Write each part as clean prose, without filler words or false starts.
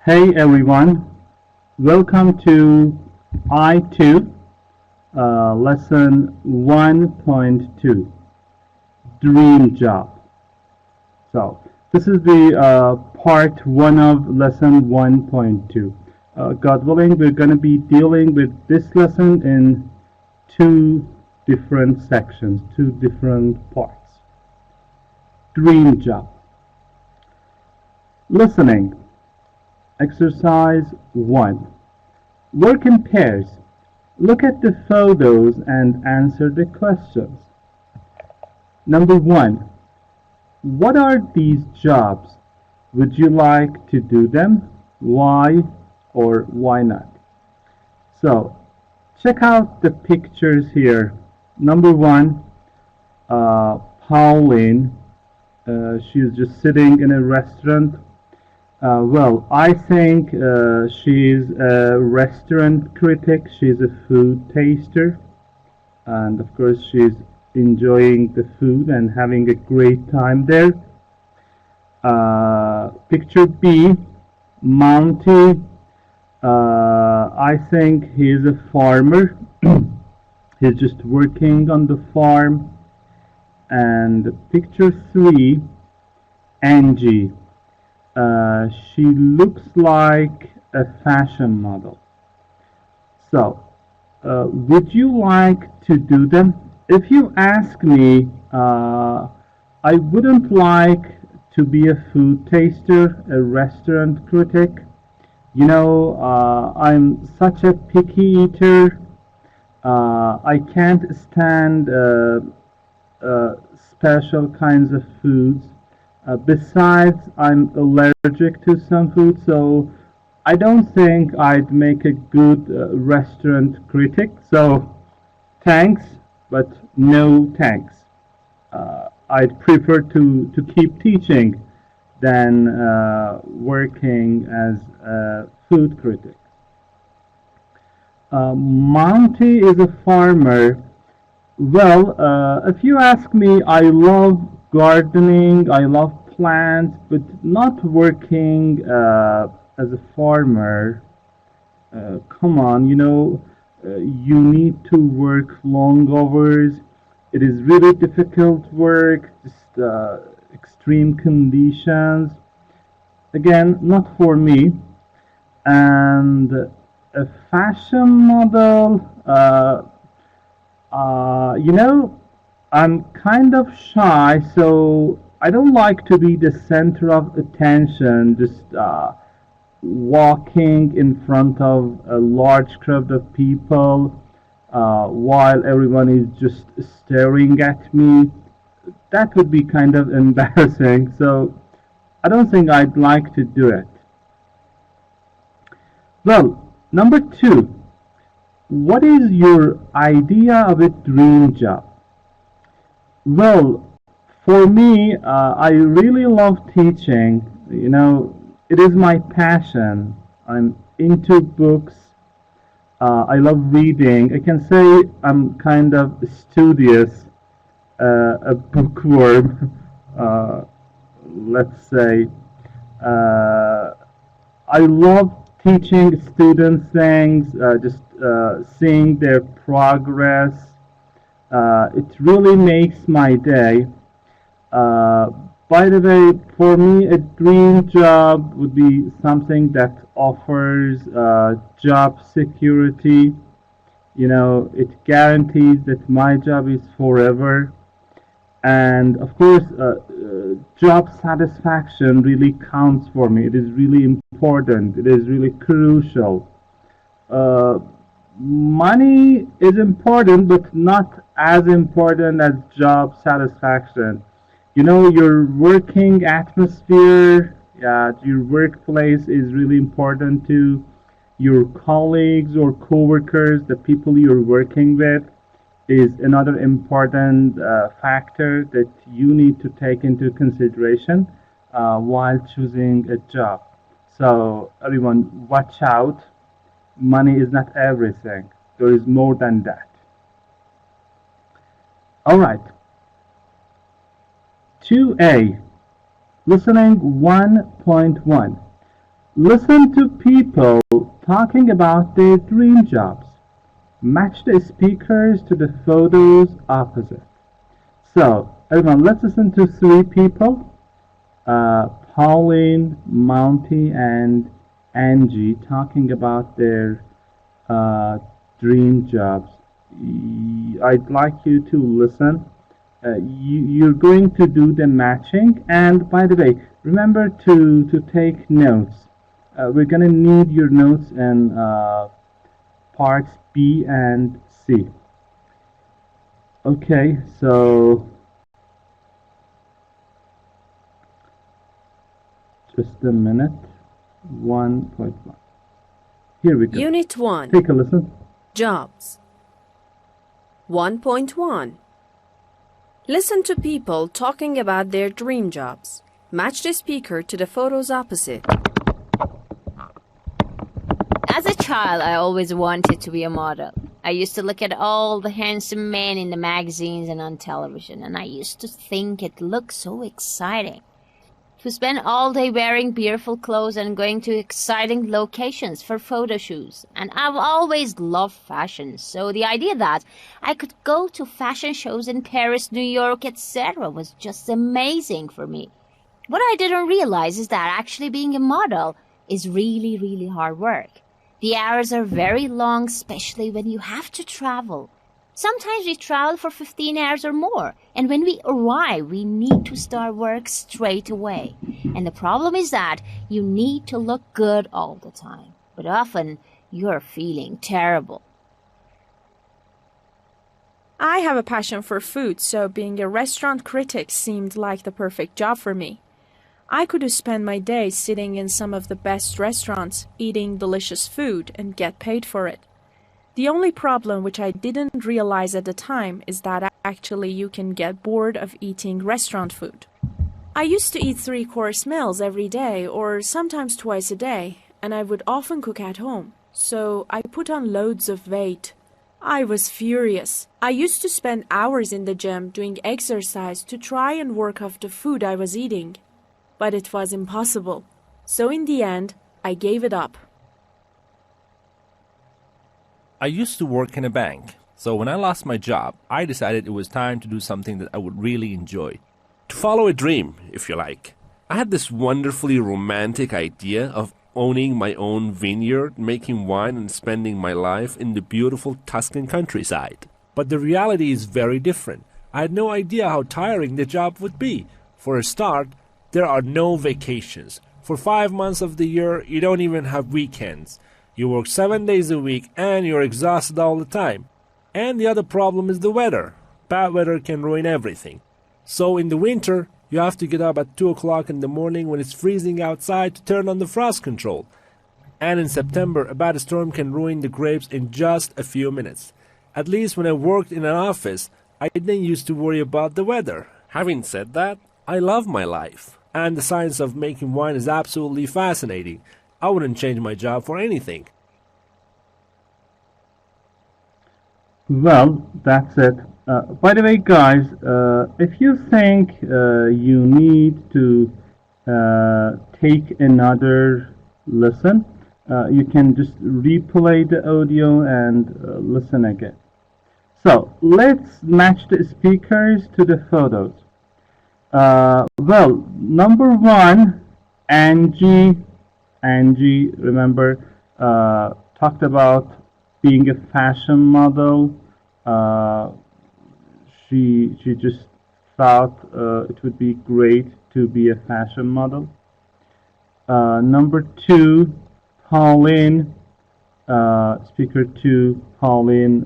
Hey everyone, welcome to I2 lesson 1.2 Dream Job. So this is the part 1 of lesson 1.2. God willing, we're going to be dealing with this lesson in two different sections, two different parts. Dream Job. Listening. Exercise 1. Work in pairs. Look at the photos and answer the questions. Number 1. What are these jobs? Would you like to do them? Why or why not? So, check out the pictures here. Number 1, Pauline. She's just sitting in a restaurant. Well, I think she's a restaurant critic. She's a food taster. And of course, she's enjoying the food and having a great time there. Picture B, Monty. I think he's a farmer. He's just working on the farm. And picture 3, Angie. She looks like a fashion model. So, would you like to do them? If you ask me, I wouldn't like to be a food taster, a restaurant critic. You know, I'm such a picky eater. I can't stand special kinds of foods. Besides, I'm allergic to some food, so I don't think I'd make a good restaurant critic. So, thanks, but no thanks. I'd prefer to keep teaching than working as a food critic. Monty is a farmer. Well, if you ask me, I love gardening, I love plants, but not working as a farmer. Come on, you need to work long hours. It is really difficult work, just extreme conditions. Again, not for me. And a fashion model, I'm kind of shy, so I don't like to be the center of attention, just walking in front of a large crowd of people while everyone is just staring at me. That would be kind of embarrassing, so I don't think I'd like to do it. Well, number 2. What is your idea of a dream job? Well, for me, I really love teaching. It is my passion. I'm into books. I love reading. I can say I'm kind of studious, a bookworm, let's say. I love teaching students things, just seeing their progress. It really makes my day. By the way, for me, a dream job would be something that offers job security. It guarantees that my job is forever. And of course, job satisfaction really counts for me. It is really important. It is really crucial. Money is important, but not as important as job satisfaction. Your working atmosphere, your workplace is really important to your colleagues or coworkers, the people you're working with is another important factor that you need to take into consideration while choosing a job. So everyone, watch out. Money is not everything. There is more than that. All right. 2A. Listening 1.1. Listen to people talking about their dream jobs. Match the speakers to the photos opposite. So, everyone, let's listen to three people, Pauline, Monty, and Angie, talking about their uh, dream jobs. I'd like you to listen. You're going to do the matching, and by the way, remember to take notes. We're going to need your notes in parts B and C. Okay, so just a minute. 1.1. Here we go. Unit 1. Take a listen. Jobs. 1.1. Listen to people talking about their dream jobs. Match the speaker to the photos opposite. As a child, I always wanted to be a model. I used to look at all the handsome men in the magazines and on television, and I used to think it looked so exciting. To spend all day wearing beautiful clothes and going to exciting locations for photo shoots. And I've always loved fashion, so the idea that I could go to fashion shows in Paris, New York, etc. was just amazing for me. What I didn't realize is that actually being a model is really, really hard work. The hours are very long, especially when you have to travel. Sometimes we travel for 15 hours or more, and when we arrive, we need to start work straight away. And the problem is that you need to look good all the time, but often you're feeling terrible. I have a passion for food, so being a restaurant critic seemed like the perfect job for me. I could spend my days sitting in some of the best restaurants, eating delicious food, and get paid for it. The only problem, which I didn't realize at the time, is that actually you can get bored of eating restaurant food. I used to eat 3-course meals every day, or sometimes twice a day, and I would often cook at home, so I put on loads of weight. I was furious. I used to spend hours in the gym doing exercise to try and work off the food I was eating, but it was impossible. So in the end, I gave it up. I used to work in a bank, so when I lost my job, I decided it was time to do something that I would really enjoy. To follow a dream, if you like. I had this wonderfully romantic idea of owning my own vineyard, making wine, and spending my life in the beautiful Tuscan countryside. But the reality is very different. I had no idea how tiring the job would be. For a start, there are no vacations. For 5 months of the year, you don't even have weekends. You work 7 days a week and you're exhausted all the time. And the other problem is the weather. Bad weather can ruin everything. So in the winter, you have to get up at 2 o'clock in the morning when it's freezing outside to turn on the frost control. And in September, a bad storm can ruin the grapes in just a few minutes. At least when I worked in an office, I didn't used to worry about the weather. Having said that, I love my life. And the science of making wine is absolutely fascinating. I wouldn't change my job for anything. Well, that's it. By the way, guys, if you think you need to take another listen, you can just replay the audio and listen again. So, let's match the speakers to the photos. Well, number one, Angie, remember, talked about being a fashion model. She just thought it would be great to be a fashion model. Number two, Pauline, speaker two, Pauline,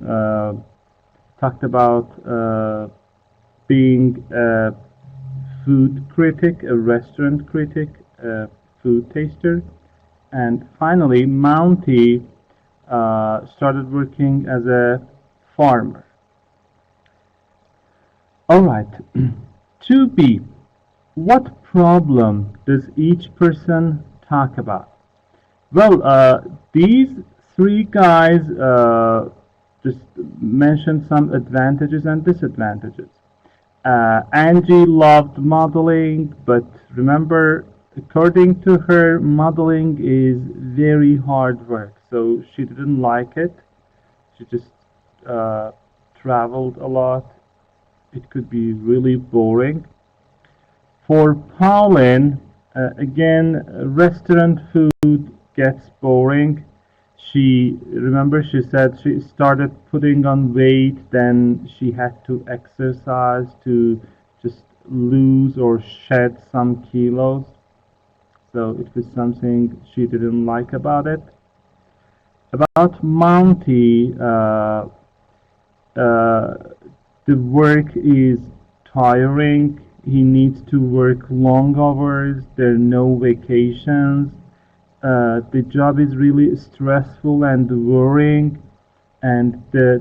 talked about being a food critic, a restaurant critic, a food taster. And finally, Mounty started working as a farmer. All right, 2B. What problem does each person talk about? Well, these three guys just mentioned some advantages and disadvantages. Angie loved modeling, but remember, according to her, modeling is very hard work, so she didn't like it. She just traveled a lot. It could be really boring. For Pauline, again, restaurant food gets boring. She said she started putting on weight, then she had to exercise to just lose or shed some kilos. So it was something she didn't like about it. About Monty, the work is tiring. He needs to work long hours. There are no vacations. The job is really stressful and worrying, and the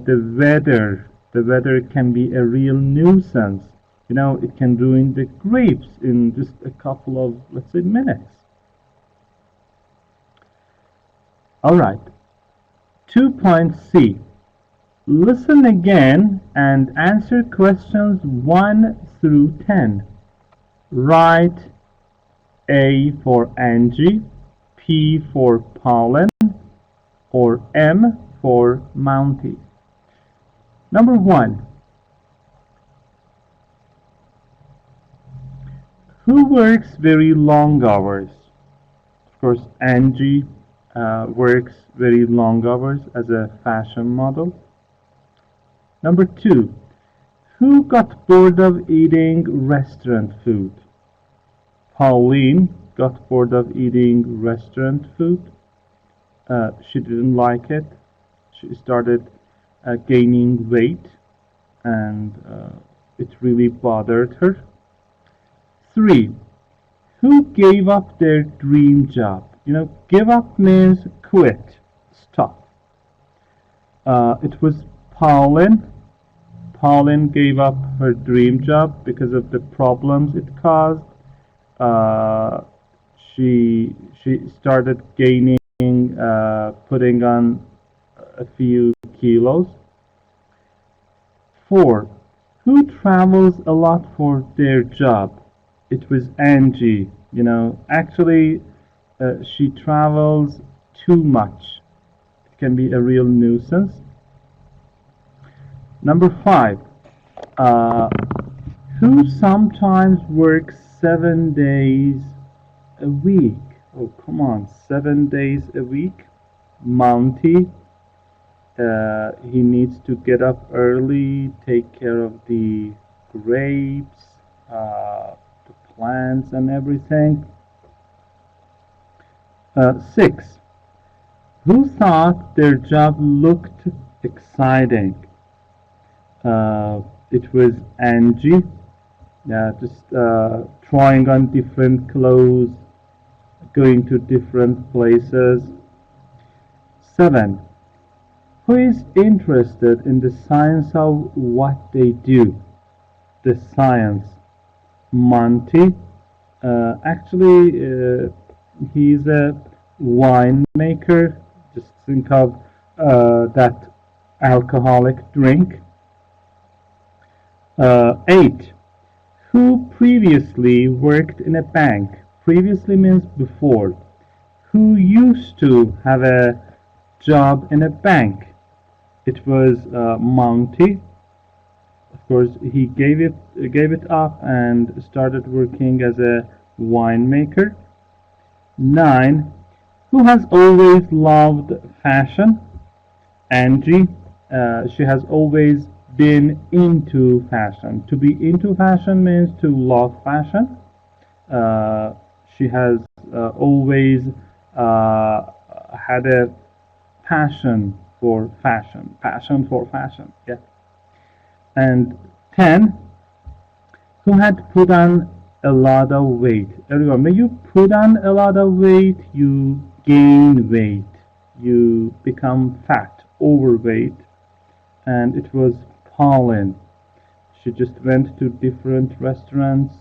weather can be a real nuisance. You know, it can ruin the grapes in just a couple of, let's say, minutes. All right. 2.C. Listen again and answer questions 1 through 10. Write A for Angie, P for Pollen, or M for Mounty. Number 1. Who works very long hours? Of course, Angie works very long hours as a fashion model. Number 2. Who got bored of eating restaurant food? Pauline got bored of eating restaurant food. She didn't like it. She started gaining weight, and it really bothered her. 3. Who gave up their dream job? You know, give up means quit, stop. It was Pauline. Pauline gave up her dream job because of the problems it caused. She started gaining, putting on a few kilos. 4. Who travels a lot for their job? It was Angie. You know, actually, she travels too much. It can be a real nuisance. Number 5. Who sometimes works 7 days a week? Oh, come on, 7 days a week? Monty. He needs to get up early, take care of the grapes, the plants and everything. 6. Who thought their job looked exciting? It was Angie. Just trying on different clothes, going to different places. 7. Who is interested in the science of what they do? The science. Monty. Actually, he's a winemaker. Just think of that alcoholic drink. 8. Who previously worked in a bank? Previously means before. Who used to have a job in a bank? It was Monty. Of course, he gave it up and started working as a winemaker. 9. Who has always loved fashion? Angie. She has always been into fashion. To be into fashion means to love fashion. She has always had a passion for fashion. Yeah. And 10. Who had put on a lot of weight? Everyone, when you put on a lot of weight, you gain weight. You become fat, overweight. And it was Pauline. She just went to different restaurants,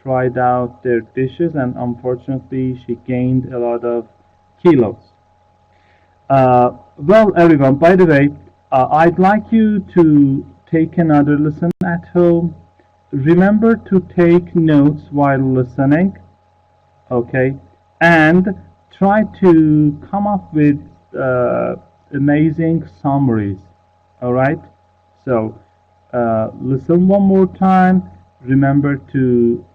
tried out their dishes, and unfortunately she gained a lot of kilos. Well, everyone, by the way, I'd like you to take another lesson at home. Remember to take notes while listening. okay, and try to come up with amazing summaries. All right, so listen one more time. Remember to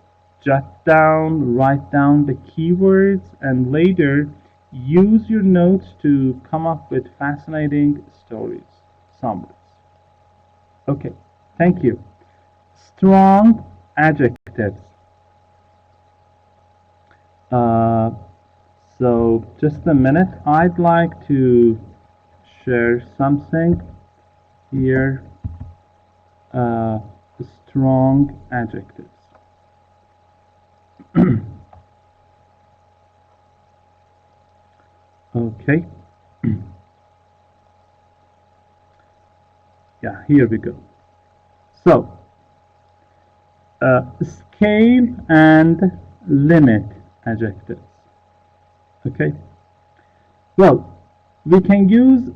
jot down, write down the keywords, and later use your notes to come up with fascinating stories, summaries. Okay, thank you. Strong adjectives. Uh, so just a minute. I'd like to share something here. Uh, Strong adjectives. Okay. Yeah, here we go. So, scale and limit adjectives. Okay. Well, we can use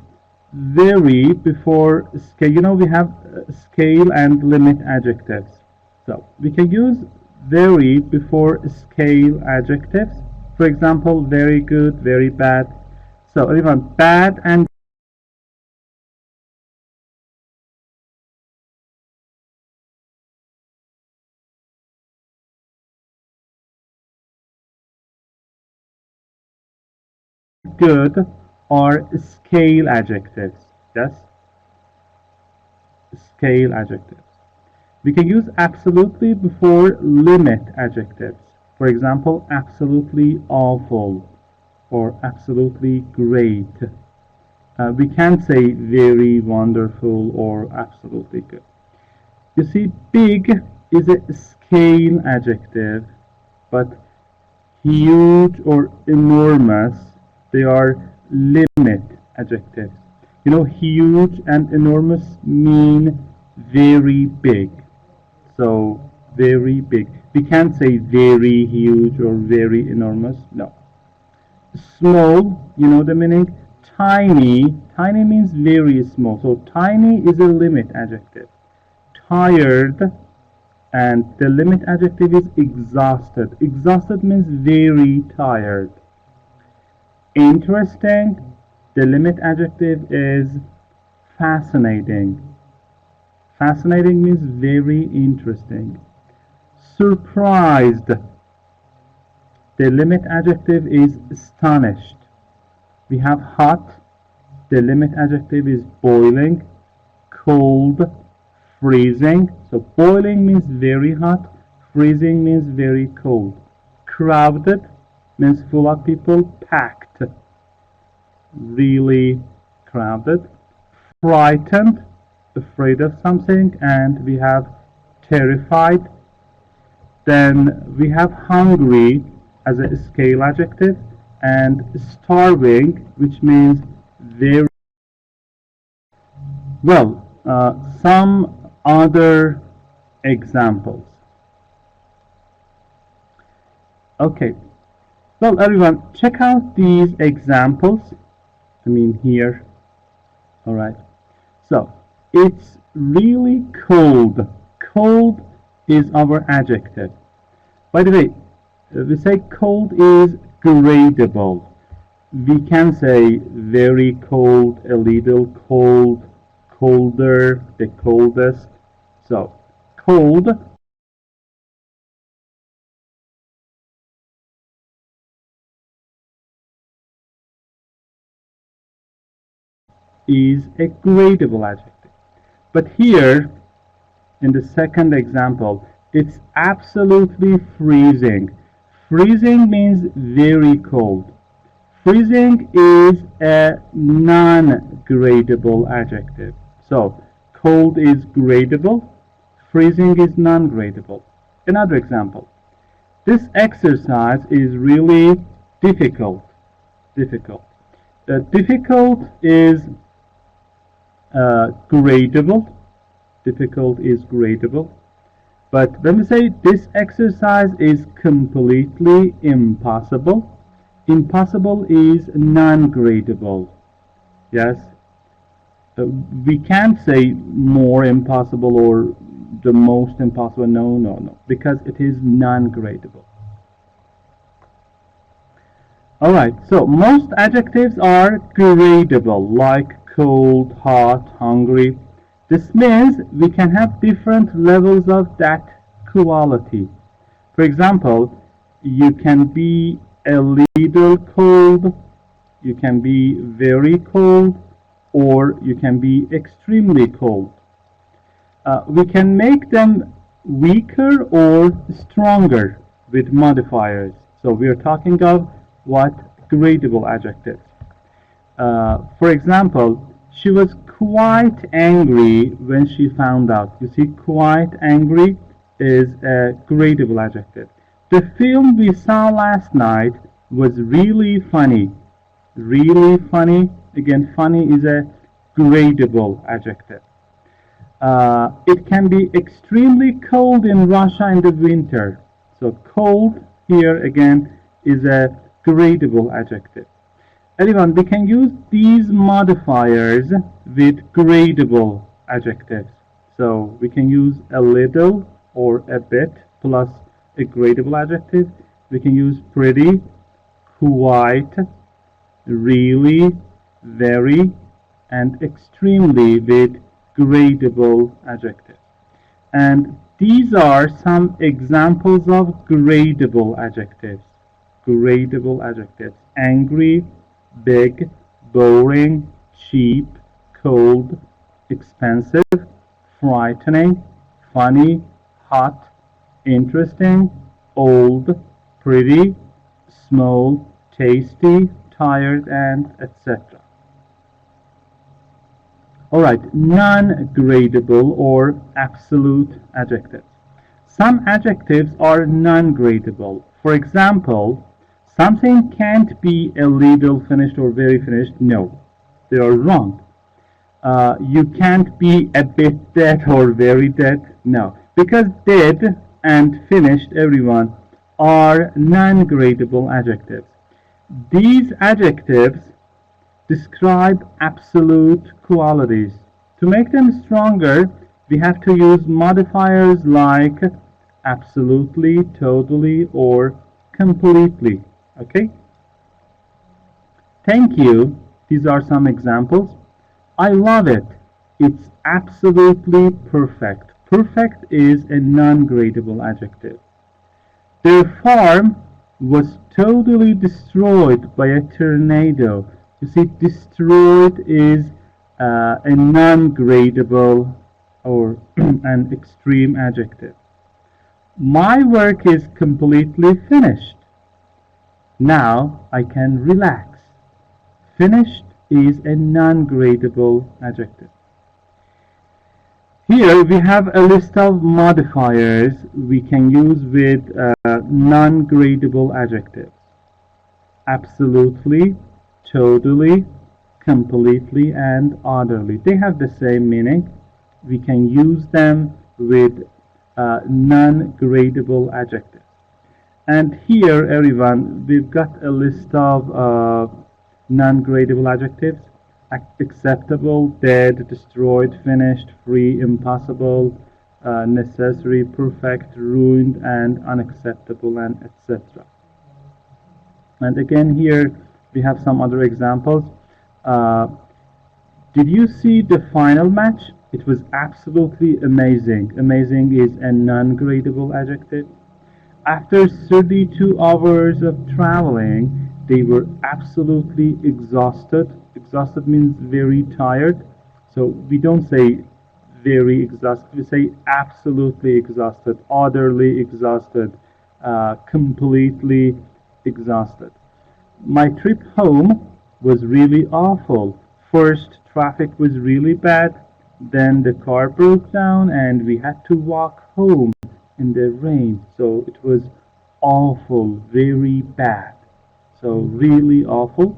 vary before scale. You know, we have scale and limit adjectives. So we can use vary before scale adjectives. For example, very good, very bad. So even bad and good are scale adjectives. Yes, scale adjectives. We can use absolutely before limit adjectives. For example, absolutely awful or absolutely great. We can say very wonderful or absolutely good. You see, big is a scale adjective, but huge or enormous, they are limit adjectives. You know, huge and enormous mean very big. So, very big. We can't say very huge or very enormous. No. Small, you know the meaning? Tiny. Tiny means very small. So, tiny is a limit adjective. Tired, and the limit adjective is exhausted. Exhausted means very tired. Interesting, the limit adjective is fascinating. Fascinating means very interesting. Surprised, the limit adjective is astonished. We have hot, the limit adjective is boiling. Cold, freezing. So boiling means very hot, freezing means very cold. Crowded means full of people, packed, really crowded. Frightened, afraid of something, and we have terrified. Then we have hungry as a scale adjective, and starving, which means very well. Some other examples. Okay, well, everyone, check out these examples. I mean, here. All right. So, it's really cold. Cold is our adjective. By the way, we say cold is gradable. We can say very cold, a little cold, colder, the coldest. So, cold is a gradable adjective. But here, in the second example, it's absolutely freezing. Freezing means very cold. Freezing is a non-gradable adjective. So, cold is gradable, freezing is non-gradable. Another example. This exercise is really difficult. Difficult. Difficult is gradable. Difficult is gradable. But when we say this exercise is completely impossible, impossible is non-gradable. Yes? We can't say more impossible or the most impossible. No, no, no. Because it is non-gradable. Alright, so most adjectives are gradable, like cold, hot, hungry. This means we can have different levels of that quality. For example, you can be a little cold, you can be very cold, or you can be extremely cold. We can make them weaker or stronger with modifiers. So we are talking of what gradable adjectives. For example, she was quite angry when she found out. You see, quite angry is a gradable adjective. The film we saw last night was really funny. Really funny. Again, funny is a gradable adjective. It can be extremely cold in Russia in the winter. So cold here again is a gradable adjective. Everyone, we can use these modifiers with gradable adjectives. So we can use a little or a bit plus a gradable adjective. We can use pretty, quite, really, very, and extremely with gradable adjectives. And these are some examples of gradable adjectives. Gradable adjectives: angry, big, boring, cheap, cold, expensive, frightening, funny, hot, interesting, old, pretty, small, tasty, tired, and etc. Alright, non-gradable or absolute adjectives. Some adjectives are non-gradable. For example, something can't be a little finished or very finished. No, they are wrong. You can't be a bit dead or very dead. No, because dead and finished, everyone, are non-gradable adjectives. These adjectives describe absolute qualities. To make them stronger, we have to use modifiers like absolutely, totally, or completely. Okay? Thank you. These are some examples. I love it. It's absolutely perfect. Perfect is a non-gradable adjective. Their farm was totally destroyed by a tornado. You see, destroyed is a non-gradable or an extreme adjective. My work is completely finished. Now I can relax. Finished is a non-gradable adjective. Here we have a list of modifiers we can use with non-gradable adjectives. Absolutely, totally, completely, and utterly. They have the same meaning. We can use them with non-gradable adjectives. And here, everyone, we've got a list of non-gradable adjectives: acceptable, dead, destroyed, finished, free, impossible, necessary, perfect, ruined, and unacceptable, and etc. And again, here we have some other examples. Did you see the final match? It was absolutely amazing. Amazing is a non-gradable adjective. After 32 hours of traveling, they were absolutely exhausted. Exhausted means very tired. So we don't say very exhausted, we say absolutely exhausted, utterly exhausted, completely exhausted. My trip home was really awful. First, traffic was really bad. Then the car broke down and we had to walk home in the rain. So it was awful, very bad. So really awful.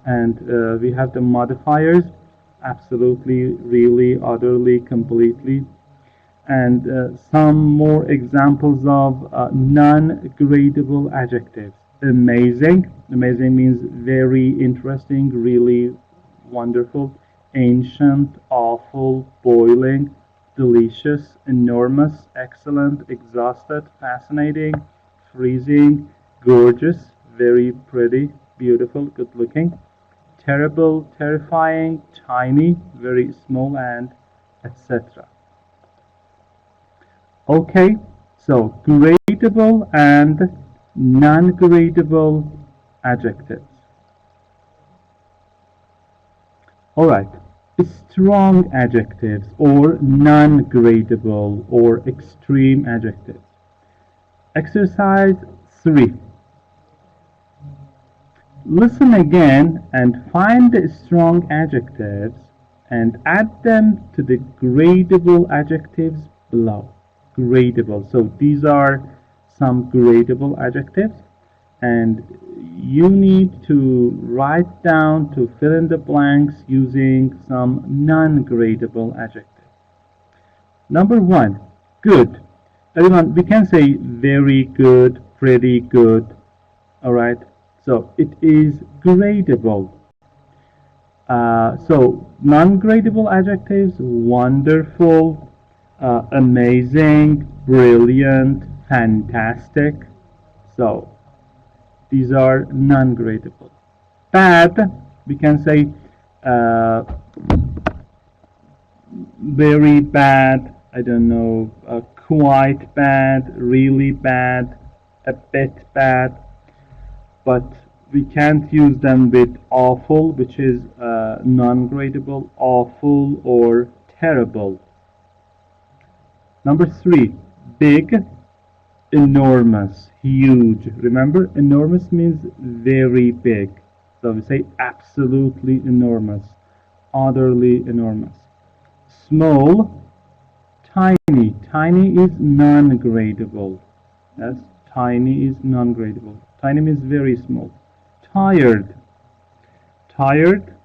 And we have the modifiers: absolutely, really, utterly, completely. And some more examples of non-gradable adjectives. Amazing. Amazing means very interesting, really wonderful. Ancient, awful, boiling, delicious, enormous, excellent, exhausted, fascinating, freezing, gorgeous, very pretty, beautiful, good looking. Terrible, terrifying, tiny, very small, and etc. Okay, so gradable and non-gradable adjectives. Alright, strong adjectives or non-gradable or extreme adjectives. Exercise 3. Listen again and find the strong adjectives and add them to the gradable adjectives below. Gradable. So these are some gradable adjectives, and you need to write down to fill in the blanks using some non-gradable adjectives. Number 1, good. Everyone, we can say very good, pretty good. Alright, so it is gradable. So non-gradable adjectives: wonderful, amazing, brilliant, fantastic. So these are non-gradable. Bad, we can say very bad, I don't know, quite bad, really bad, a bit bad, but we can't use them with awful, which is non-gradable, awful or terrible. Number 3, big, enormous, huge. Remember, enormous means very big. So we say absolutely enormous, utterly enormous. Small, tiny. Tiny is non-gradable. Yes, tiny is non-gradable. Tiny means very small. Tired. Tired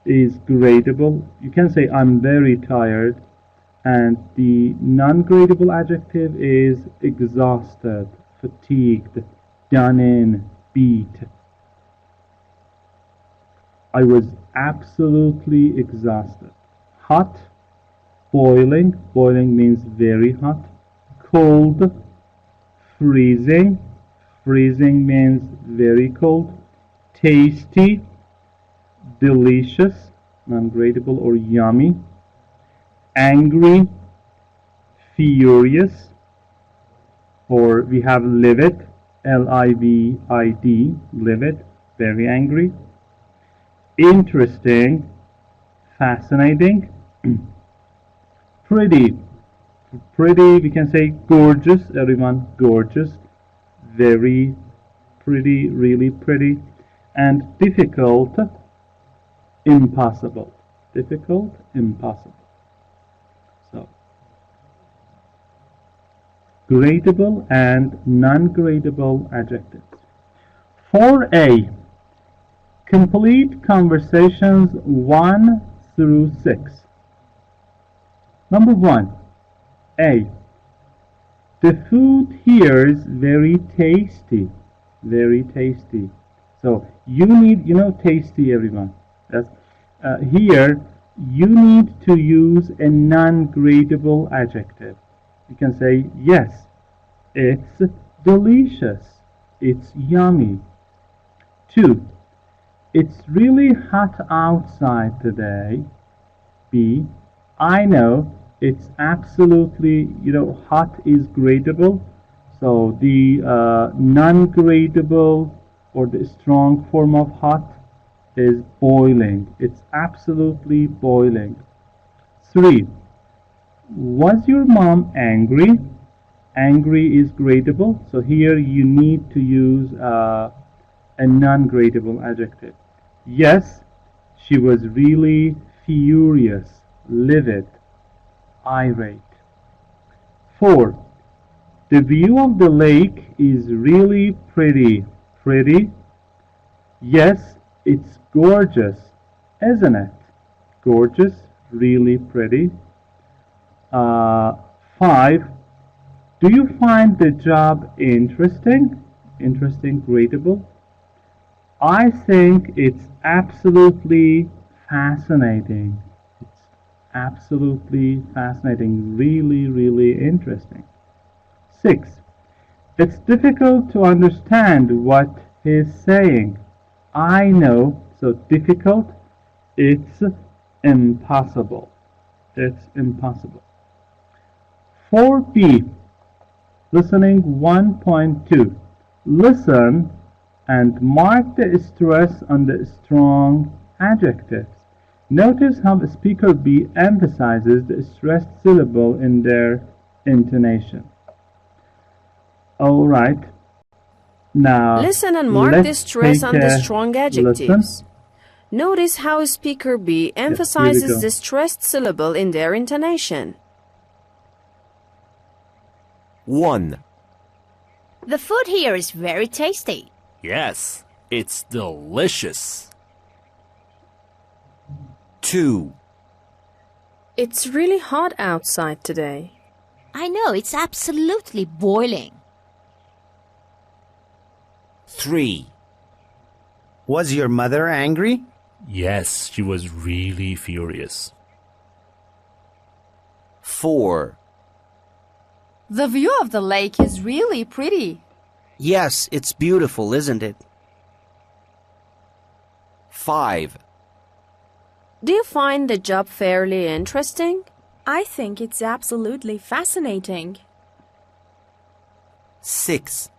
is gradable. You can say I'm very tired. And the non-gradable adjective is exhausted, fatigued, done in, beat. I was absolutely exhausted. Hot, boiling. Boiling means very hot. Cold, freezing. Freezing means very cold. Tasty, delicious, non-gradable or yummy. Angry, furious, or we have livid, L-I-V-I-D, livid, very angry. Interesting, fascinating. Pretty, pretty, we can say gorgeous, everyone, gorgeous, very pretty, really pretty. And difficult, impossible, difficult, impossible. So, gradable and non-gradable adjectives. 4A, complete conversations 1 through 6. Number 1, A. The food here is very tasty. Very tasty. So you need, tasty, everyone. That's, here, you need to use a non-gradable adjective. You can say, yes, it's delicious. It's yummy. 2. It's really hot outside today. B. I know it's absolutely, hot is gradable. So the non-gradable or the strong form of hot is boiling. It's absolutely boiling. 3. Was your mom angry? Angry is gradable. So here you need to use a non-gradable adjective. Yes, she was really furious, livid, irate. 4. The view of the lake is really pretty. Pretty? Yes, it's gorgeous, isn't it? Gorgeous, really pretty. 5. Do you find the job interesting? Interesting, gradable. I think it's absolutely fascinating. It's absolutely fascinating, really, really interesting. 6. It's difficult to understand what he's saying. I know, so difficult, it's impossible. It's impossible. 4B, listening 1.2. Listen and mark the stress on the strong adjectives. Notice how speaker B emphasizes the stressed syllable in their intonation. All right. Now, Listen and mark the let's stress take on the a strong listen. adjectives. Notice how speaker B go. emphasizes the stressed syllable in their intonation. 1, The food here is very tasty. Yes, it's delicious. 2, It's really hot outside today. I know, it's absolutely boiling. 3, Was your mother angry? Yes, she was really furious. 4, The view of the lake is really pretty. Yes, it's beautiful, isn't it? 5, Do you find the job fairly interesting? I think it's absolutely fascinating. 6.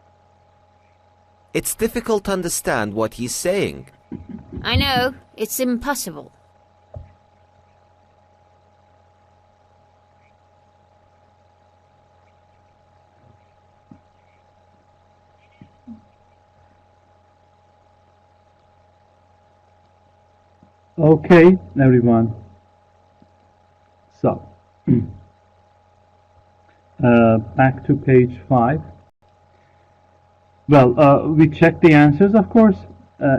It's difficult to understand what he's saying. I know, it's impossible. Okay, everyone. So, back to page 5. Well, we checked the answers, of course.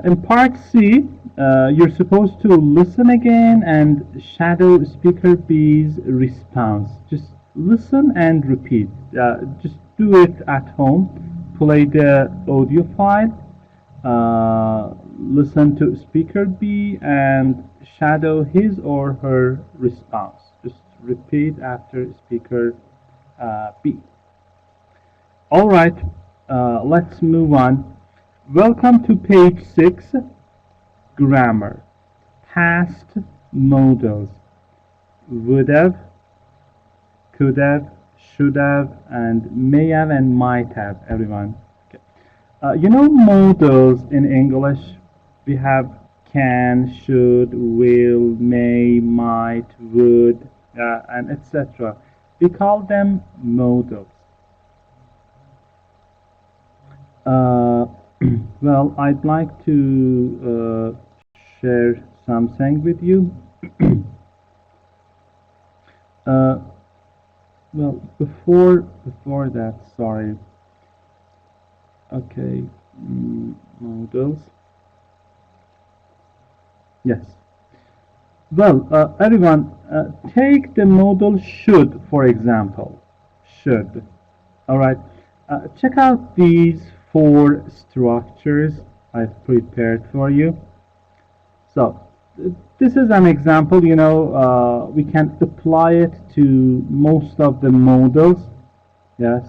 In part C, you're supposed to listen again and shadow speaker B's response. Just listen and repeat. Just do it at home. Play the audio file. Listen to speaker B and shadow his or her response. Just repeat after speaker B. All right, let's move on. Welcome to page 6, grammar. Past modals. Would have, could have, should have, and may have and might have, everyone. You know modals in English? We have can, should, will, may, might, would, and etc. We call them modals. Well, I'd like to share something with you. Well, before that, sorry. Okay, modals. Yes. Well, everyone, take the modal should, for example. Should. All right. Check out these 4 structures I've prepared for you. So, this is an example, you know, we can apply it to most of the modals. Yes.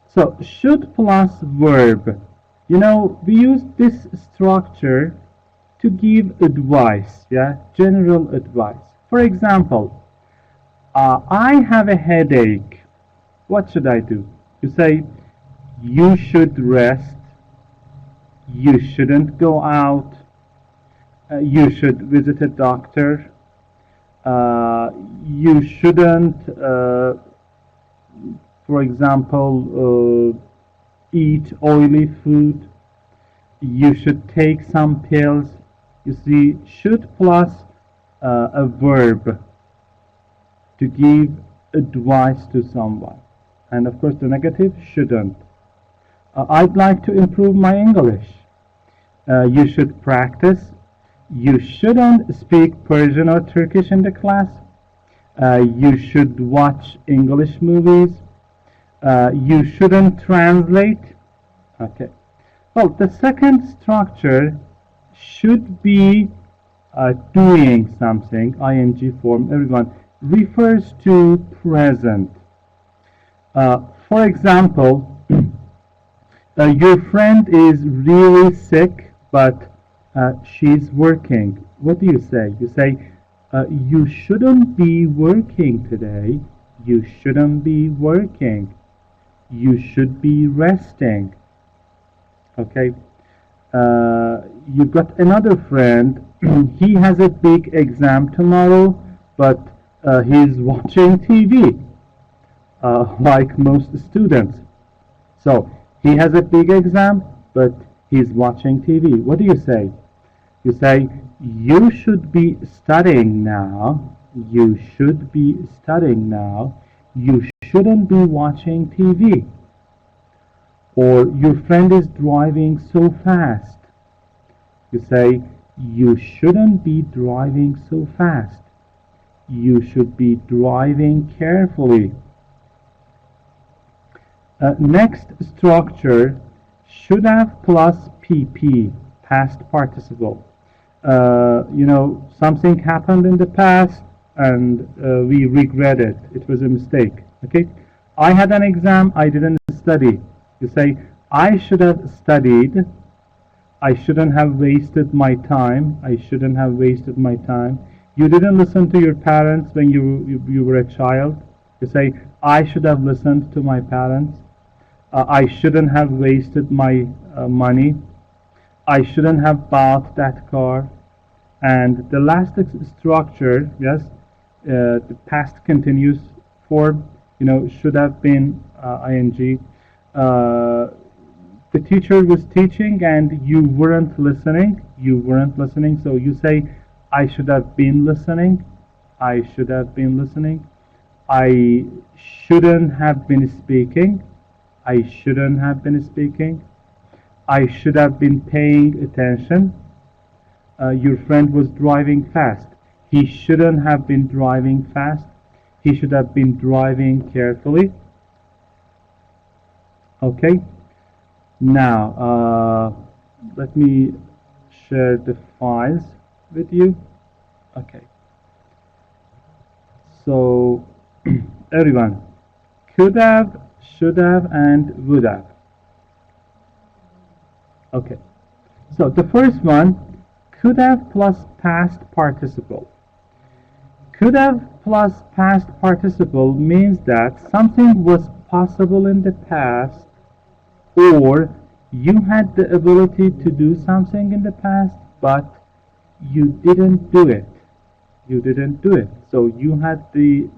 So, should plus verb. You know, we use this structure to give advice, yeah, general advice. For example, I have a headache. What should I do? You say, you should rest. You shouldn't go out. You should visit a doctor. You shouldn't, for example, eat oily food. You should take some pills. You see, should plus a verb to give advice to someone. And of course, the negative, shouldn't. I'd like to improve my English. You should practice. You shouldn't speak Persian or Turkish in the class. You should watch English movies. You shouldn't translate. Okay. Well, the second structure should be doing something, ing form, everyone, refers to present. For example, Your friend is really sick, but she's working. What do you say? You say, you shouldn't be working today. You shouldn't be working. You should be resting. Okay? You've got another friend. He has a big exam tomorrow, but he's watching TV, like most students. So he has a big exam, but he's watching TV. What do you say? You say, you should be studying now. You should be studying now. You shouldn't be watching TV. Or your friend is driving so fast. You say, you shouldn't be driving so fast. You should be driving carefully. Next structure, should have plus PP, past participle. Something happened in the past and we regret it. It was a mistake. Okay? I had an exam, I didn't study. You say, I should have studied. I shouldn't have wasted my time. I shouldn't have wasted my time. You didn't listen to your parents when you were a child. You say, I should have listened to my parents. I shouldn't have wasted my money. I shouldn't have bought that car. And the last structure, yes, the past continuous form, should have been ing. The teacher was teaching and you weren't listening. You weren't listening. So you say, I should have been listening. I should have been listening. I shouldn't have been speaking. I shouldn't have been speaking. I should have been paying attention. Your friend was driving fast. He shouldn't have been driving fast. He should have been driving carefully. Okay. Now, let me share the files with you. Okay. So, everyone, could have, should have, and would have. Okay. So, the first one, could have plus past participle. Could have plus past participle means that something was possible in the past, or you had the ability to do something in the past, but you didn't do it. You didn't do it. So you had the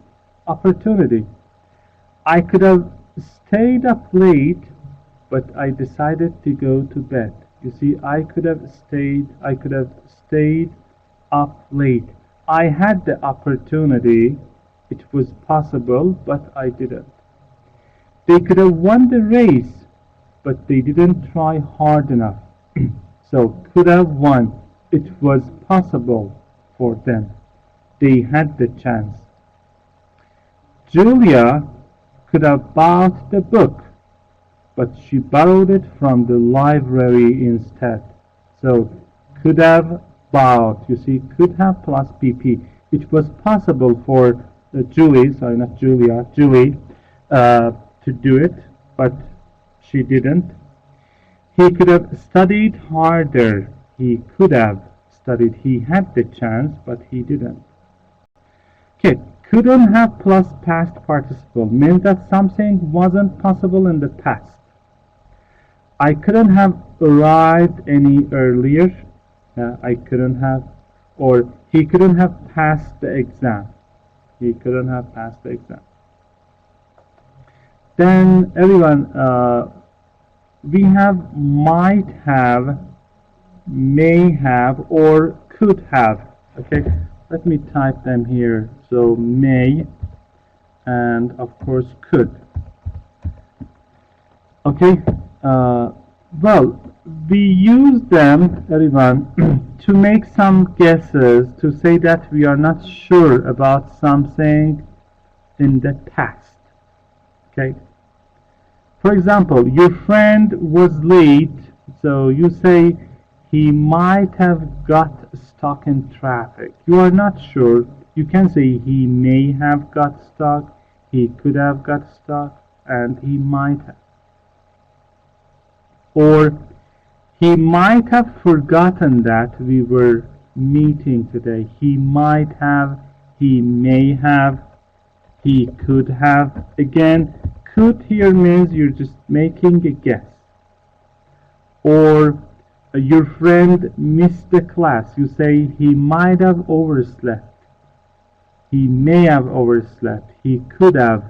opportunity. I could have stayed up late, but I decided to go to bed. You see, I could have stayed up late. I had the opportunity. It was possible, but I didn't. They could have won the race, but they didn't try hard enough. So could have won. It was possible for them. They had the chance. Julia could have bought the book, but she borrowed it from the library instead. So could have bought. You see, could have plus PP. It was possible for Julie to do it, but she didn't. He could have studied harder. He could have studied. He had the chance, but he didn't. Okay, couldn't have plus past participle means that something wasn't possible in the past. I couldn't have arrived any earlier. I couldn't have, or he couldn't have passed the exam. He couldn't have passed the exam. Then everyone, we have might have, may have, or could have. Okay, let me type them here. So may, and of course could. Okay, well, we use them, everyone, to make some guesses, to say that we are not sure about something in the past. Okay. For example, your friend was late, so you say he might have got stuck in traffic. You are not sure. You can say he may have got stuck, he could have got stuck, and he might have. Or he might have forgotten that we were meeting today. He might have, he may have, he could have. Again, could here means you're just making a guess. Or your friend missed the class. You say he might have overslept. He may have overslept. He could have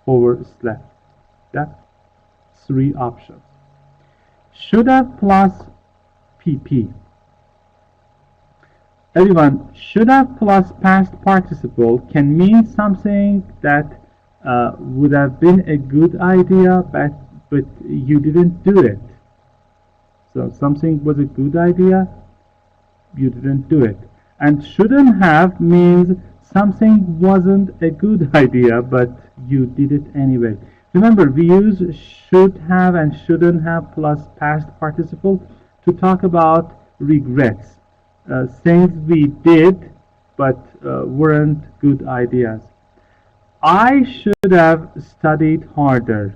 overslept. That's three options. Should have plus PP. Everyone, should have plus past participle can mean something that would have been a good idea, but you didn't do it. So something was a good idea, you didn't do it. And shouldn't have means something wasn't a good idea, but you did it anyway. Remember, we use should have and shouldn't have plus past participle to talk about regrets, things we did but weren't good ideas. I should have studied harder.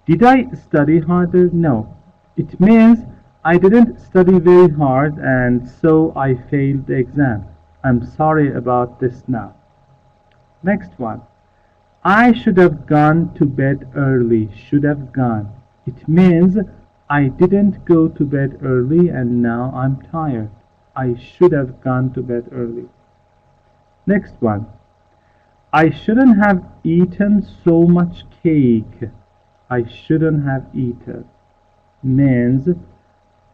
Did I study harder? No. It means I didn't study very hard and so I failed the exam. I'm sorry about this now. Next one. I should have gone to bed early. Should have gone. It means I didn't go to bed early and now I'm tired. I should have gone to bed early. Next one. I shouldn't have eaten so much cake. I shouldn't have eaten means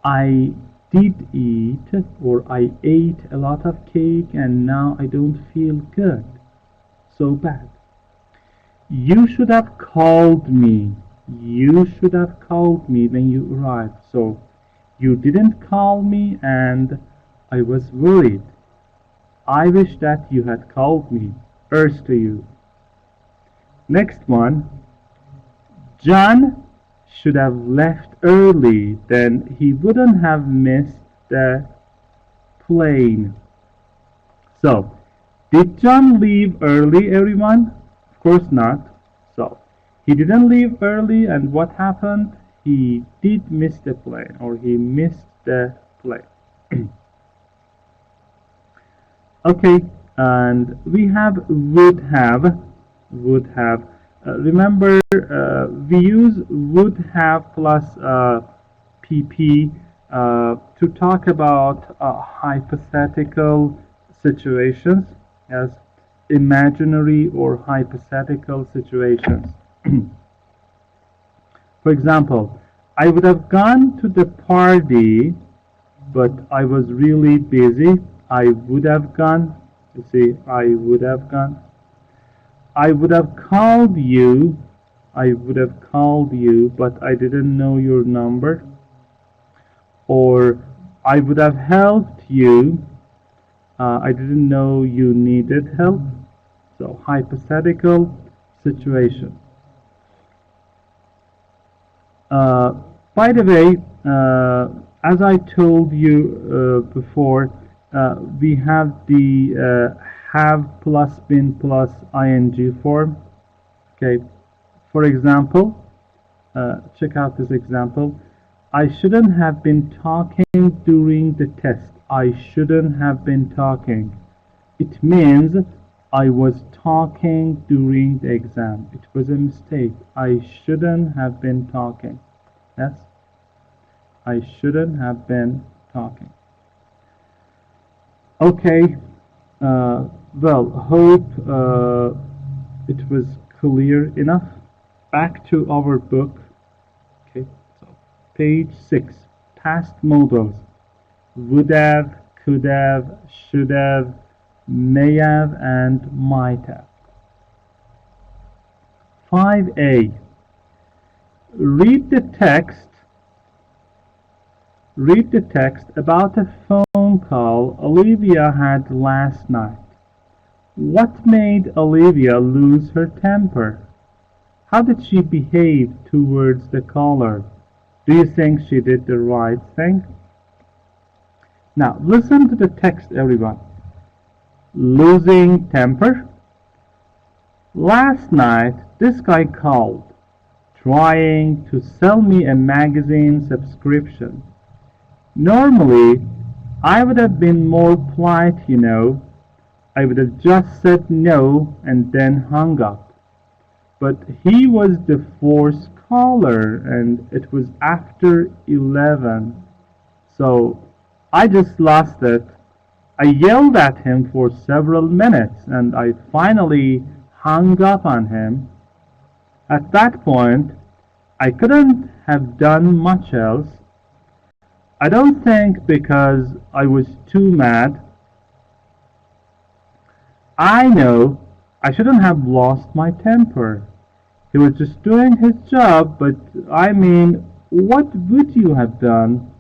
I did eat or I ate a lot of cake and now I don't feel good. So bad. You should have called me. You should have called me when you arrived. So you didn't call me and I was worried. I wish that you had called me. Urge to you. Next one. John should have left early, then he wouldn't have missed the plane. So, did John leave early, everyone? Of course not. So, he didn't leave early, and what happened? He did miss the plane, or he missed the plane. Okay, and we have would have. Remember, we use would have plus PP to talk about hypothetical situations as imaginary or hypothetical situations. For example, I would have gone to the party, but I was really busy. I would have gone. You see, I would have gone. I would have called you. I would have called you, but I didn't know your number. Or I would have helped you. I didn't know you needed help. So hypothetical situation. By the way, as I told you before, we have the have plus been plus ing form. Okay, for example, check out this example. I shouldn't have been talking during the test. I shouldn't have been talking. It means I was talking during the exam. It was a mistake. I shouldn't have been talking. Yes, I shouldn't have been talking. Okay. Well, hope it was clear enough. Back to our book. Okay, so page 6, past modals. Would have, could have, should have, may have, and might have. 5a. Read the text about a phone call Olivia had last night. What made Olivia lose her temper? How did she behave towards the caller? Do you think she did the right thing? Now, listen to the text, everyone. Losing temper. Last night, this guy called. trying to sell me a magazine subscription. Normally, I would have been more polite. I would have just said no and then hung up. But he was the fourth caller and it was after 11. So I just lost it. I yelled at him for several minutes and I finally hung up on him. At that point, I couldn't have done much else. I don't think because I was too mad. I know I shouldn't have lost my temper. He was just doing his job, but I mean, what would you have done?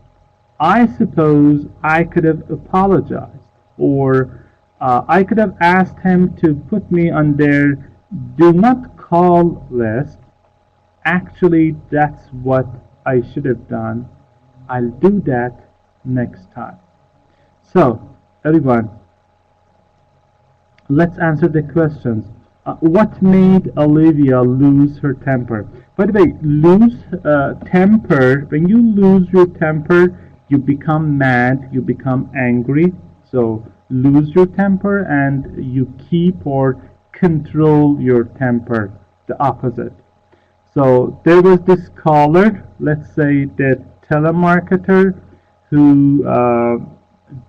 I suppose I could have apologized, or I could have asked him to put me on their do not call list. Actually, that's what I should have done. I'll do that next time. So, everyone, let's answer the questions. What made Olivia lose her temper? By the way, lose temper, when you lose your temper, you become mad, you become angry. So, lose your temper and you keep or control your temper, the opposite. So, there was this caller, let's say the telemarketer, who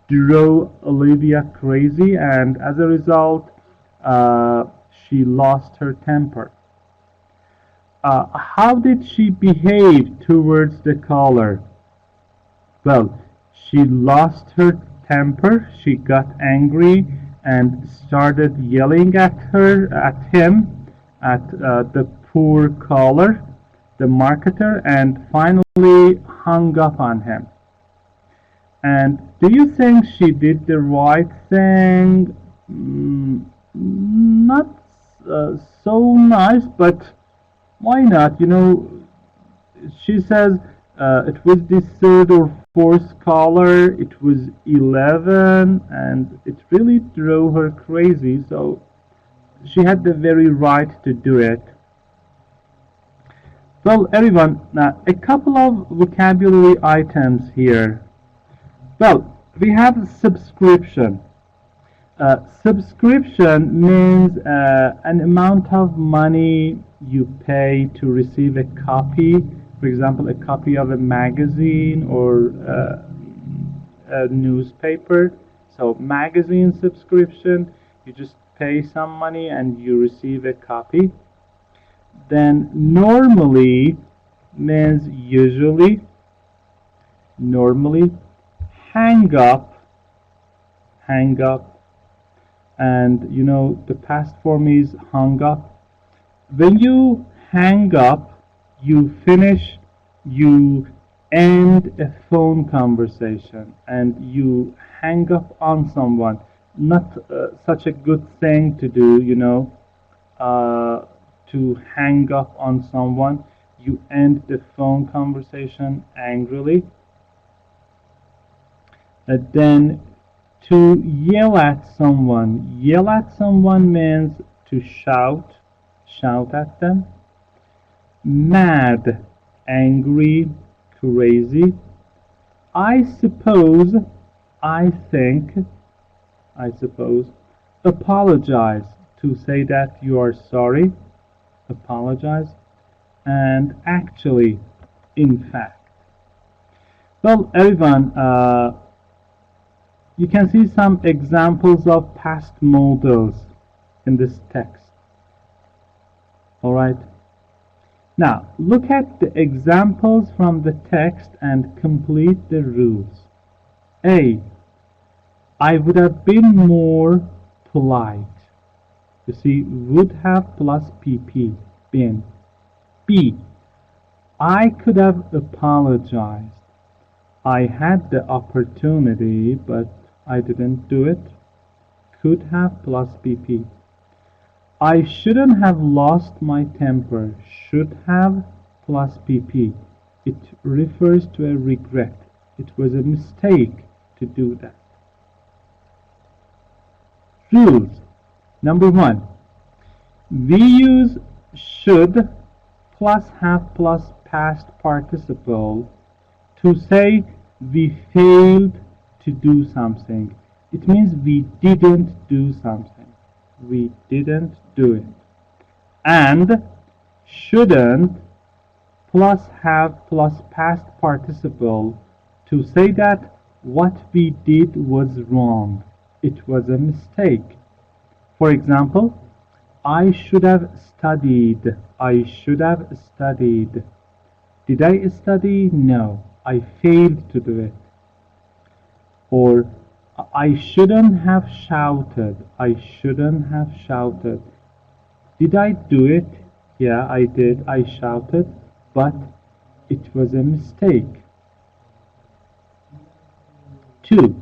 drove Olivia crazy, and as a result, she lost her temper. How did she behave towards the caller? Well, she lost her temper, she got angry and started yelling at him, at the poor caller, the marketer, and finally hung up on him. And do you think she did the right thing? Not so nice, but why not? She says it was the third or fourth caller, it was 11, and it really drove her crazy, so she had the very right to do it. Well, everyone, now a couple of vocabulary items here. Well, we have subscription. Subscription means an amount of money you pay to receive a copy, for example, a copy of a magazine or a newspaper. So magazine subscription, you just pay some money and you receive a copy. Then normally means usually, normally, hang up, and the past form is hung up. When you hang up, you finish, you end a phone conversation and you hang up on someone. Not such a good thing to do, to hang up on someone. You end the phone conversation angrily. Then to yell at someone. Yell at someone means to shout at them. Mad, angry, crazy. I suppose, I think, I suppose. Apologize, to say that you are sorry. Apologize. And actually, in fact. Well, everyone, you can see some examples of past modals in this text. Alright. Now, look at the examples from the text and complete the rules. A. I would have been more polite. You see, would have plus PP, been. B. I could have apologized. I had the opportunity, but I didn't do it. Could have plus PP. I shouldn't have lost my temper. Should have plus PP. It refers to a regret. It was a mistake to do that. Rules. Number 1. We use should plus have plus past participle to say we failed to do something. It means we didn't do something. We didn't do it. And shouldn't plus have plus past participle to say that what we did was wrong. It was a mistake. For example, I should have studied. I should have studied. Did I study? No. I failed to do it. Or I shouldn't have shouted. I shouldn't have shouted. Did I do it? Yeah, I did. I shouted, but it was a mistake. 2.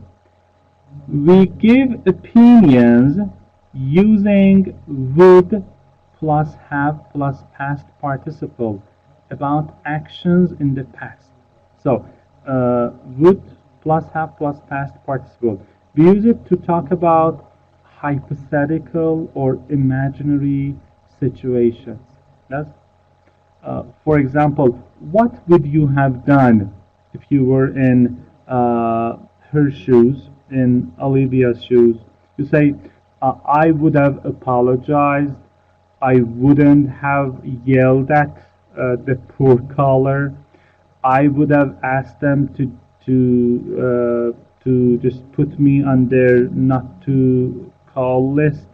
We give opinions using would plus have plus past participle about actions in the past. So, would plus have plus past participle. We use it to talk about hypothetical or imaginary situations. Yes? For example, what would you have done if you were in her shoes, in Olivia's shoes? You say, I would have apologized. I wouldn't have yelled at the poor caller. I would have asked them to just put me on their not to call list.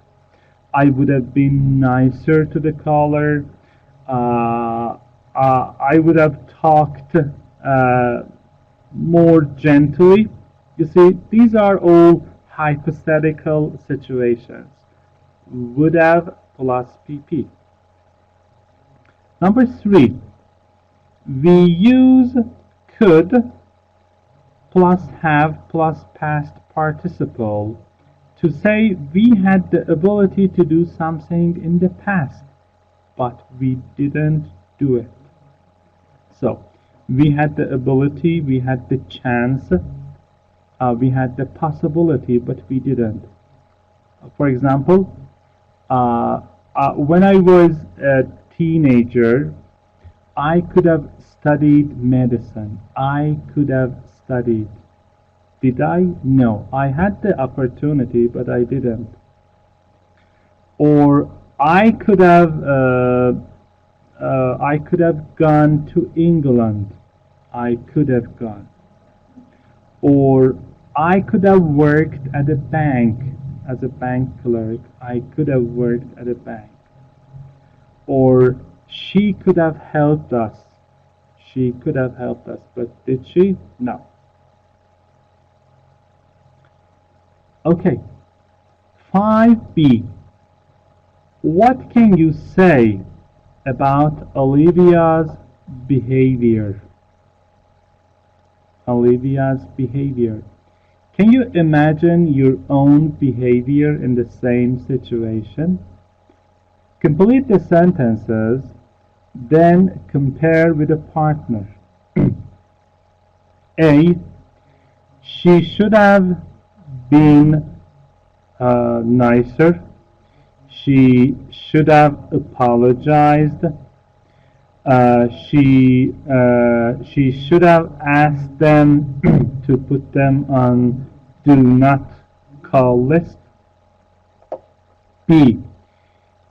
I would have been nicer to the caller. I would have talked more gently. You see, these are all hypothetical situations. Would have plus PP. Number 3, we use could plus have plus past participle to say we had the ability to do something in the past, but we didn't do it. So, we had the ability, we had the chance, we had the possibility, but we didn't. For example, when I was a teenager, I could have studied medicine. I could have studied. Did I? No. I had the opportunity, but I didn't. Or I could have gone to England. I could have gone. Or I could have worked at a bank as a bank clerk. I could have worked at a bank. Or she could have helped us. She could have helped us, but did she? No. Okay. 5B. What can you say about Olivia's behavior? Olivia's behavior. Can you imagine your own behavior in the same situation? Complete the sentences, then compare with a partner. A. She should have been nicer. She should have apologized. She should have asked them to put them on do not call list. B.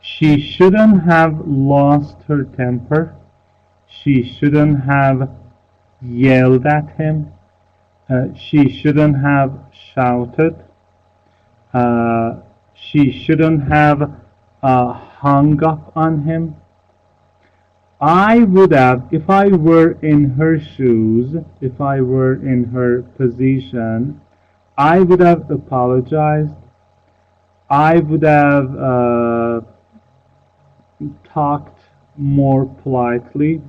She shouldn't have lost her temper. She shouldn't have yelled at him. She shouldn't have shouted. She shouldn't have hung up on him. I would have, if I were in her shoes, if I were in her position, I would have apologized. I would have talked more politely.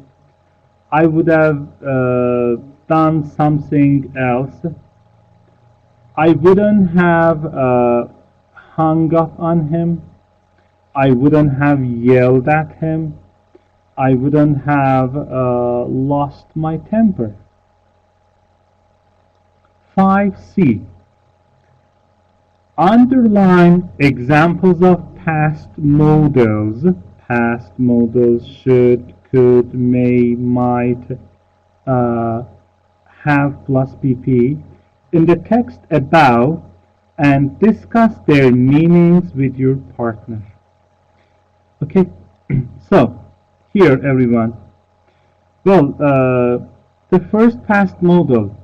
I would have done something else. I wouldn't have hung up on him. I wouldn't have yelled at him. I wouldn't have lost my temper. 5C. Underline examples of past modals. Past modals should, could, may, might, have plus PP in the text above and discuss their meanings with your partner. Okay, so here everyone. Well, the first past modal,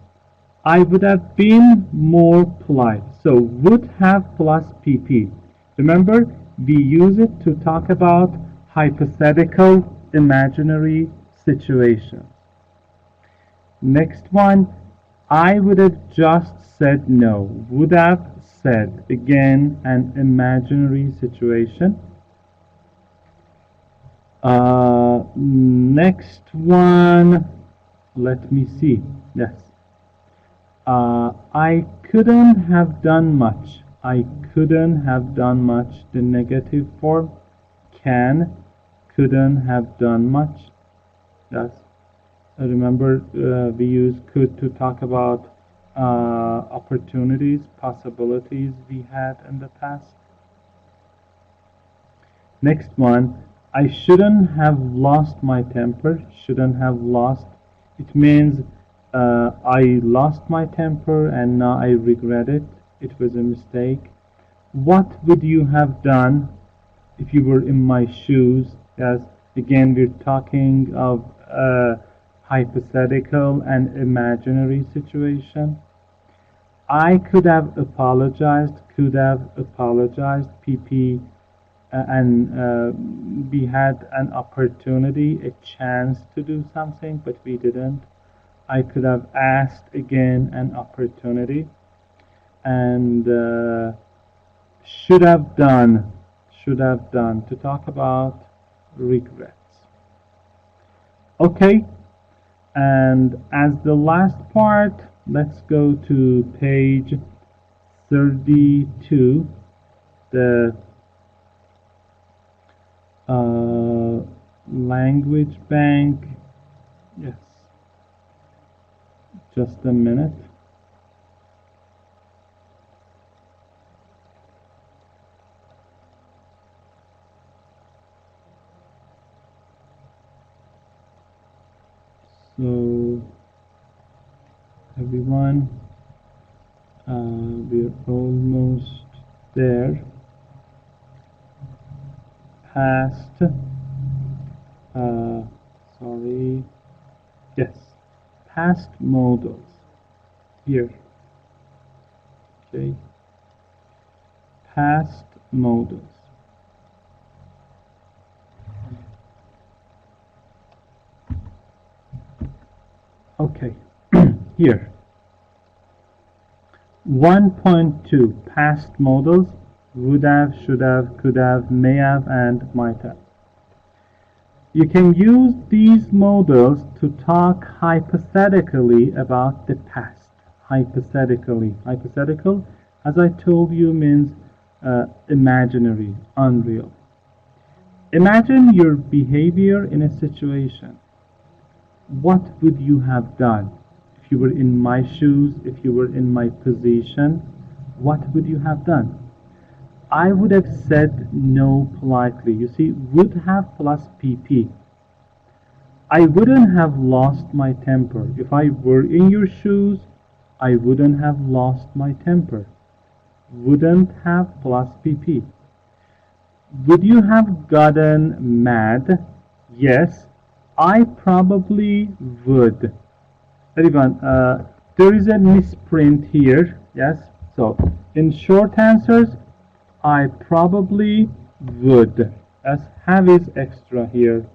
I would have been more polite. So would have plus PP. Remember, we use it to talk about hypothetical imaginary situations. Next one, I would have just said no. Would have said, again, an imaginary situation. Next one, let me see. Yes. I couldn't have done much. I couldn't have done much. The negative form, can, couldn't have done much. Yes. Remember, we use could to talk about opportunities, possibilities we had in the past. Next one, I shouldn't have lost my temper. Shouldn't have lost. It means I lost my temper and now I regret it. It was a mistake. What would you have done if you were in my shoes? Yes, again, we're talking of hypothetical and imaginary situation. I could have apologized, could have apologized, PP, and we had an opportunity, a chance to do something, but we didn't. I could have asked again an opportunity, and should have done, to talk about regrets. Okay, and as the last part, let's go to page 32, the language bank. Yes, just a minute. So everyone, we're almost there. Past, sorry, yes, past modals here. Okay, past modals. Okay, here. 1.2 past modals, would have, should have, could have, may have, and might have. You can use these modals to talk hypothetically about the past. Hypothetically. Hypothetical, as I told you, means imaginary, unreal. Imagine your behavior in a situation. What would you have done? If you were in my shoes, if you were in my position, what would you have done? I would have said no politely. You see, would have plus PP. I wouldn't have lost my temper. If I were in your shoes, I wouldn't have lost my temper. Wouldn't have plus PP. Would you have gotten mad? Yes, I probably would. Everyone, there is a misprint here. Yes, so in short answers, I probably would. As have is extra here.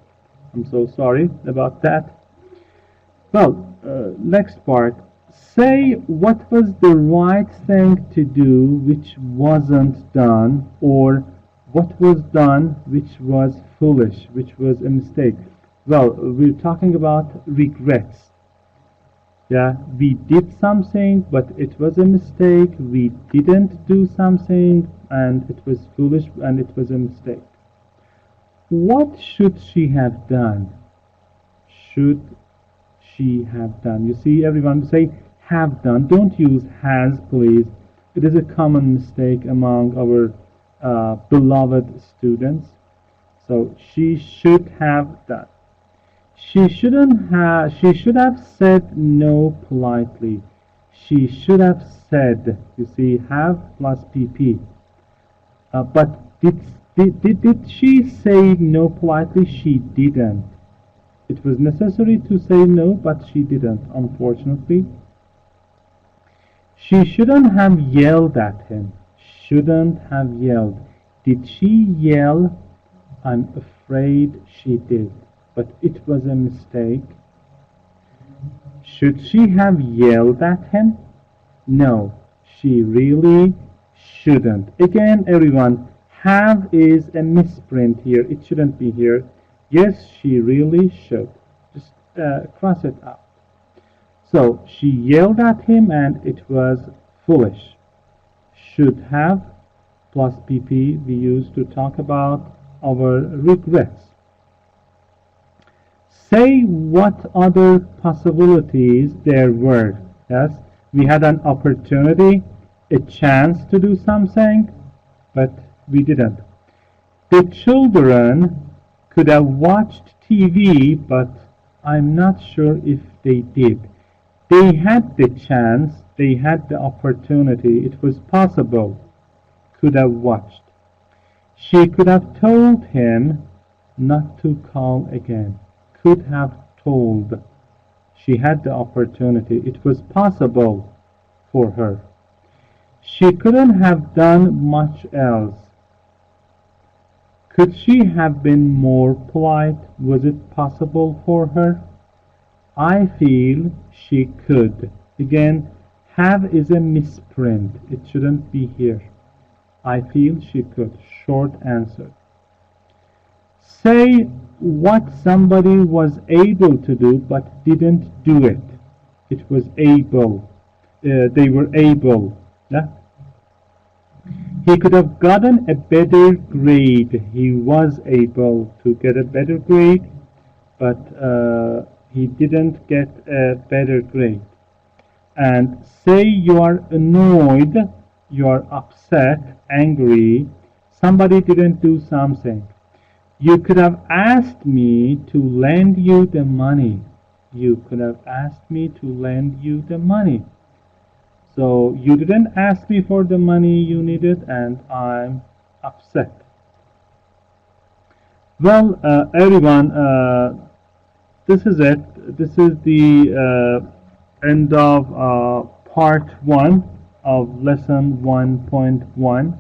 I'm so sorry about that. Well, next part. Say what was the right thing to do which wasn't done, or what was done which was foolish, which was a mistake. Well, we're talking about regrets. Yeah, we did something, but it was a mistake. We didn't do something, and it was foolish, and it was a mistake. What should she have done? Should she have done? You see, everyone say have done. Don't use has, please. It is a common mistake among our beloved students. So she should have done. She should have said no politely. She should have said, you see, have plus PP. But did she say no politely? She didn't. It was necessary to say no, but she didn't, unfortunately. She shouldn't have yelled at him. Shouldn't have yelled. Did she yell? I'm afraid she did, but it was a mistake. Should she have yelled at him? No, she really shouldn't. Again, everyone, have is a misprint here. It shouldn't be here. Yes, she really should. Just cross it out. So she yelled at him and it was foolish. Should have plus PP we use to talk about our regrets. Say what other possibilities there were. Yes, we had an opportunity, a chance to do something, but we didn't. The children could have watched TV, but I'm not sure if they did. They had the chance, they had the opportunity, it was possible, could have watched. She could have told him not to call again. Could have told. She had the opportunity. It was possible for her. She couldn't have done much else. Could she have been more polite? Was it possible for her? I feel she could. Again, have is a misprint. It shouldn't be here. I feel she could. Short answer. Say what somebody was able to do but didn't do it. It was able. They were able. Yeah? He could have gotten a better grade. He was able to get a better grade, but he didn't get a better grade. And say you are annoyed, you are upset, angry, somebody didn't do something. You could have asked me to lend you the money. You could have asked me to lend you the money. So you didn't ask me for the money you needed and I'm upset. Well, everyone, this is it. This is the end of part 1 of lesson 1.1.